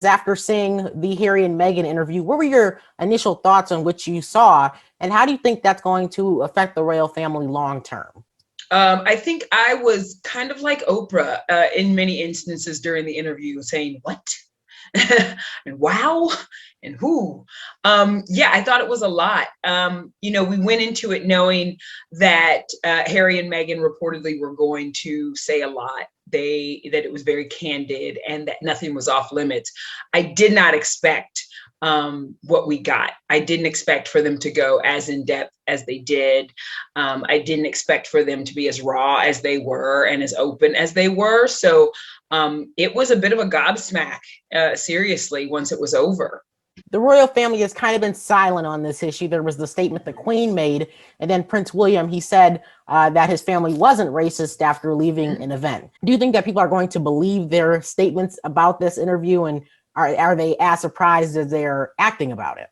after seeing the Harry and Meghan interview, what were your initial thoughts on what you saw, and how do you think that's going to affect the royal family long term? I think I was kind of like Oprah in many instances during the interview, saying, "What?" and "Wow," and "Who?" Yeah, I thought it was a lot. We went into it knowing that Harry and Meghan reportedly were going to say a lot. That it was very candid and that nothing was off limits. I did not expect what we got. I didn't expect for them to go as in depth as they did. I didn't expect for them to be as raw as they were and as open as they were. So it was a bit of a gobsmack, seriously, once it was over. The royal family has kind of been silent on this issue. There was the statement the Queen made, and then Prince William, he said that his family wasn't racist after leaving an event. Do you think that people are going to believe their statements about this interview, and are they as surprised as they're acting about it?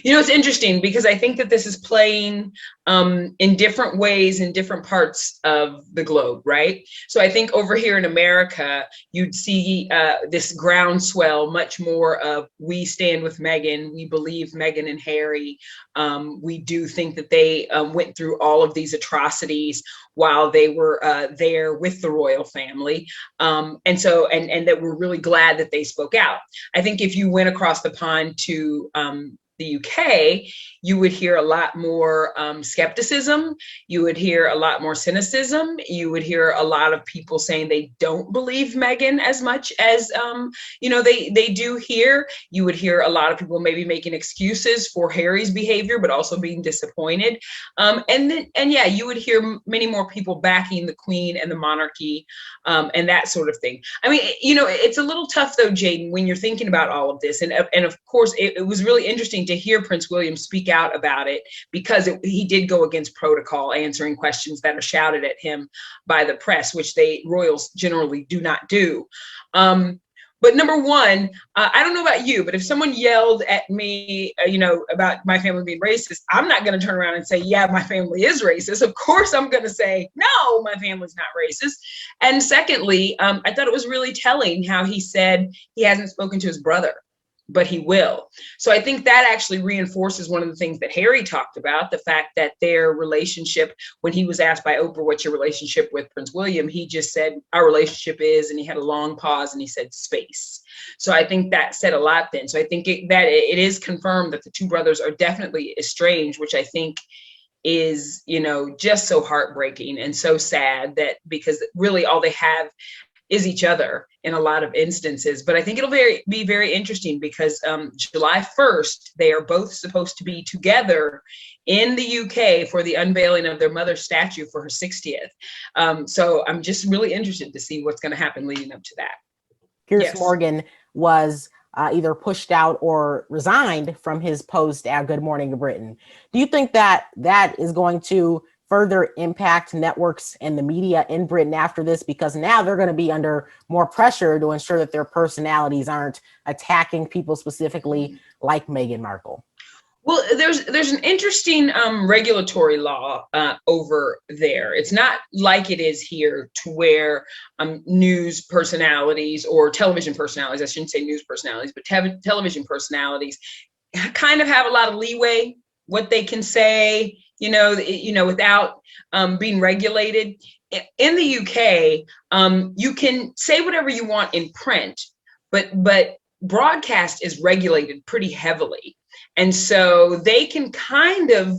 It's interesting because I think that this is playing in different ways in different parts of the globe, right? So I think over here in America, you'd see this groundswell much more of we stand with Meghan, we believe Meghan and Harry. We do think that they went through all of these atrocities while they were there with the royal family. And that we're really glad that they spoke out. I think if you went across the pond to the UK, you would hear a lot more skepticism. You would hear a lot more cynicism. You would hear a lot of people saying they don't believe Meghan as much as they do here. You would hear a lot of people maybe making excuses for Harry's behavior, but also being disappointed. You would hear many more people backing the Queen and the monarchy and that sort of thing. I mean, it's a little tough though, Jaden, when you're thinking about all of this, and of course, it was really interesting to hear Prince William speak out about it because he did go against protocol, answering questions that are shouted at him by the press, which royals generally do not do. But number one, I don't know about you, but if someone yelled at me, about my family being racist, I'm not going to turn around and say, yeah, my family is racist. Of course, I'm going to say, no, my family's not racist. And secondly, I thought it was really telling how he said he hasn't spoken to his brother, but he will. So I think that actually reinforces one of the things that Harry talked about, the fact that their relationship, when he was asked by Oprah, what's your relationship with Prince William? He just said, our relationship is, and he had a long pause and he said, space. So I think that said a lot then. So I think that it is confirmed that the two brothers are definitely estranged, which I think is, just so heartbreaking and so sad that because really all they have is each other in a lot of instances. But I think it'll be very interesting because July 1st, they are both supposed to be together in the UK for the unveiling of their mother's statue for her 60th. So I'm just really interested to see what's going to happen leading up to that. Piers Morgan was either pushed out or resigned from his post at Good Morning Britain. Do you think that is going to further impact networks and the media in Britain after this, because now they're going to be under more pressure to ensure that their personalities aren't attacking people specifically like Meghan Markle? Well, there's an interesting regulatory law over there. It's not like it is here to where news personalities or television personalities, I shouldn't say news personalities, but television personalities kind of have a lot of leeway what they can say, without being regulated. In the UK, you can say whatever you want in print, but broadcast is regulated pretty heavily. And so they can kind of,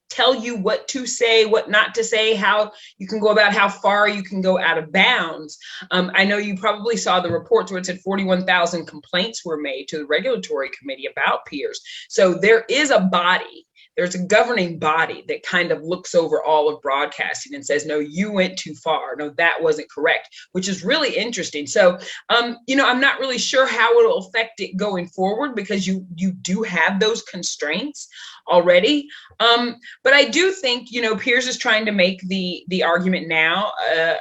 tell you what to say, what not to say, how you can go about how far you can go out of bounds. I know you probably saw the reports where it said 41,000 complaints were made to the regulatory committee about Piers. So there is a body. There's a governing body that kind of looks over all of broadcasting and says, no, you went too far. No, that wasn't correct, which is really interesting. So, I'm not really sure how it'll affect it going forward because you do have those constraints already. But I do think, Piers is trying to make the argument now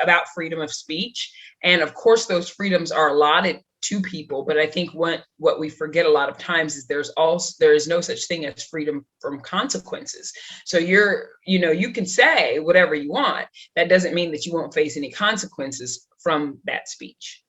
about freedom of speech. And of course, those freedoms are allotted to people, but I think what we forget a lot of times is there is no such thing as freedom from consequences. So you can say whatever you want. That doesn't mean that you won't face any consequences from that speech.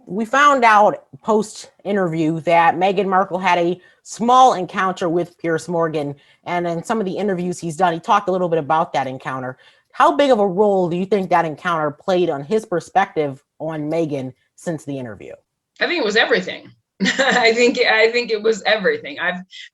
We found out post-interview that Meghan Markle had a small encounter with Piers Morgan. And in some of the interviews he's done, he talked a little bit about that encounter. How big of a role do you think that encounter played on his perspective on Meghan since the interview? I think it was everything. I think it was everything.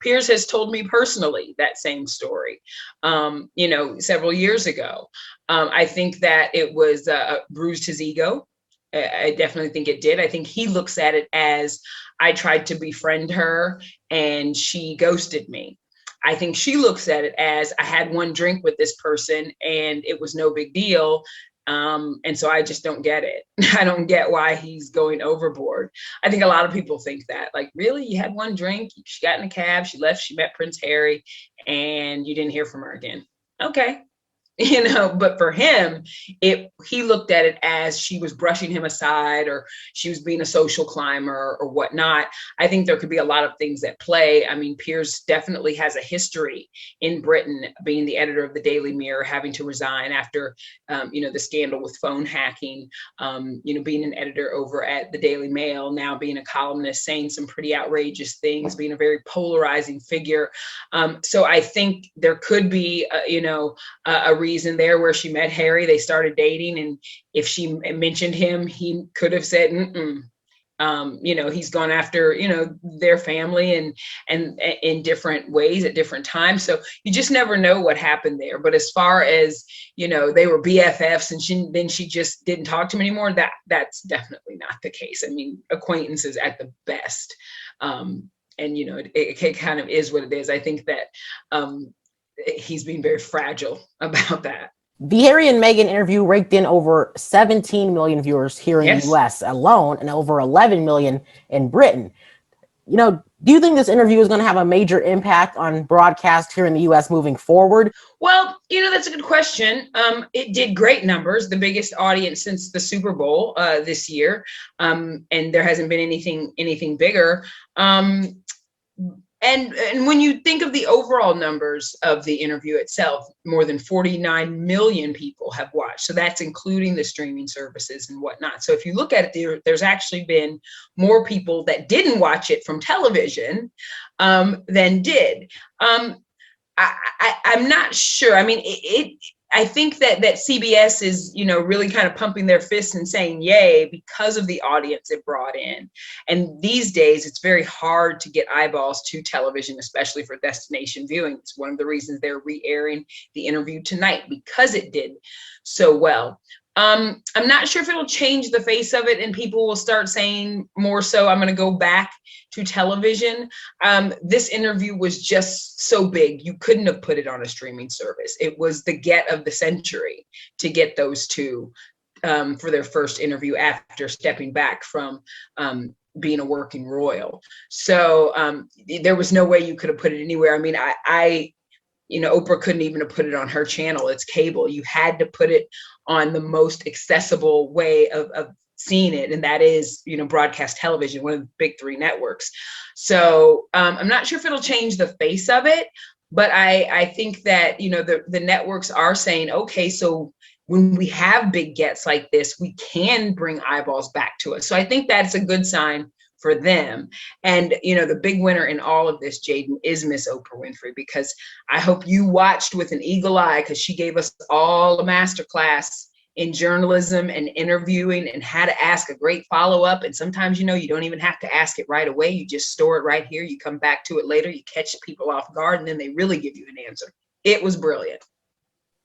Piers has told me personally that same story, several years ago. I think that it was bruised his ego. I definitely think it did. I think he looks at it as I tried to befriend her and she ghosted me. I think she looks at it as I had one drink with this person and it was no big deal. And so I just don't get it. I don't get why he's going overboard. I think a lot of people think that, like, really, you had one drink, she got in a cab, she left, she met Prince Harry, and you didn't hear from her again. Okay. But for him, he looked at it as she was brushing him aside or she was being a social climber or whatnot. I think there could be a lot of things at play. I mean, Piers definitely has a history in Britain, being the editor of the Daily Mirror, having to resign after, the scandal with phone hacking, being an editor over at the Daily Mail, now being a columnist, saying some pretty outrageous things, being a very polarizing figure. So I think there could be, a reason there where she met Harry, they started dating, and if she mentioned him, he could have said, he's gone after, their family and in different ways at different times. So you just never know what happened there. But as far as, they were BFFs and she just didn't talk to him anymore, that's definitely not the case. I mean, acquaintances at the best. It kind of is what it is. I think that, he's being very fragile about that. The Harry and Meghan interview raked in over 17 million viewers here in the US alone and over 11 million in Britain. Do you think this interview is going to have a major impact on broadcast here in the US moving forward? Well, that's a good question. It did great numbers, the biggest audience since the Super Bowl this year. And there hasn't been anything bigger. And when you think of the overall numbers of the interview itself, more than 49 million people have watched. So that's including the streaming services and whatnot. So if you look at it, there's actually been more people that didn't watch it from television than did. I'm not sure. I mean, I think that CBS is, really kind of pumping their fists and saying yay because of the audience it brought in. And these days, it's very hard to get eyeballs to television, especially for destination viewing. It's one of the reasons they're re-airing the interview tonight, because it did so well. I'm not sure if it'll change the face of it and people will start saying more so, I'm going to go back to television. This interview was just so big. You couldn't have put it on a streaming service. It was the get of the century to get those two for their first interview after stepping back from being a working royal. So there was no way you could have put it anywhere. I mean, Oprah couldn't even have put it on her channel. It's cable. You had to put it on the most accessible way of seeing it. And that is, broadcast television, one of the big three networks. So I'm not sure if it'll change the face of it, but I think that, the networks are saying, okay, so when we have big gets like this, we can bring eyeballs back to us. So I think that's a good sign for them. And, the big winner in all of this, Jaden, is Miss Oprah Winfrey, because I hope you watched with an eagle eye, because she gave us all a masterclass in journalism and interviewing and how to ask a great follow-up. And sometimes, you don't even have to ask it right away. You just store it right here. You come back to it later. You catch people off guard, and then they really give you an answer. It was brilliant.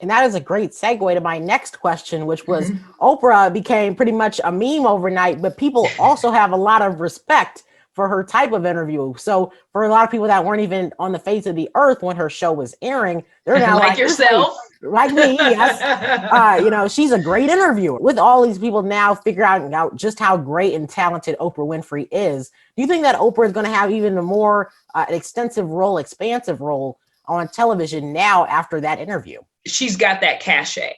And that is a great segue to my next question, which was Oprah became pretty much a meme overnight, but people also have a lot of respect for her type of interview. So for a lot of people that weren't even on the face of the earth when her show was airing, they're now like yourself, like me. Yes. She's a great interviewer. With all these people now figuring out just how great and talented Oprah Winfrey is, do you think that Oprah is going to have even a more expansive role on television now after that interview? She's got that cachet.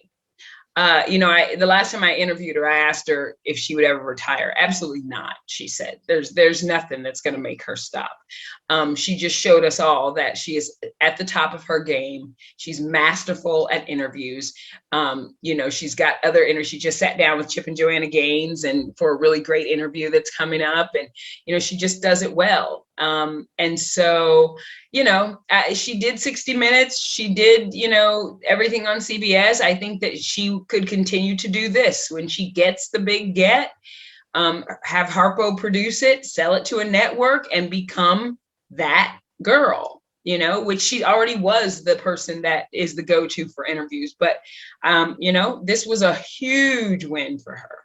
The last time I interviewed her, I asked her if she would ever retire. Absolutely not, she said. There's nothing that's going to make her stop. She just showed us all that she is at the top of her game. She's masterful at interviews. She's got other interviews. She just sat down with Chip and Joanna Gaines and for a really great interview that's coming up, and she just does it well. And so, she did 60 Minutes. She did, everything on CBS. I think that she could continue to do this when she gets the big get. Have Harpo produce it, sell it to a network, and become that girl, which she already was the person that is the go-to for interviews. But, this was a huge win for her.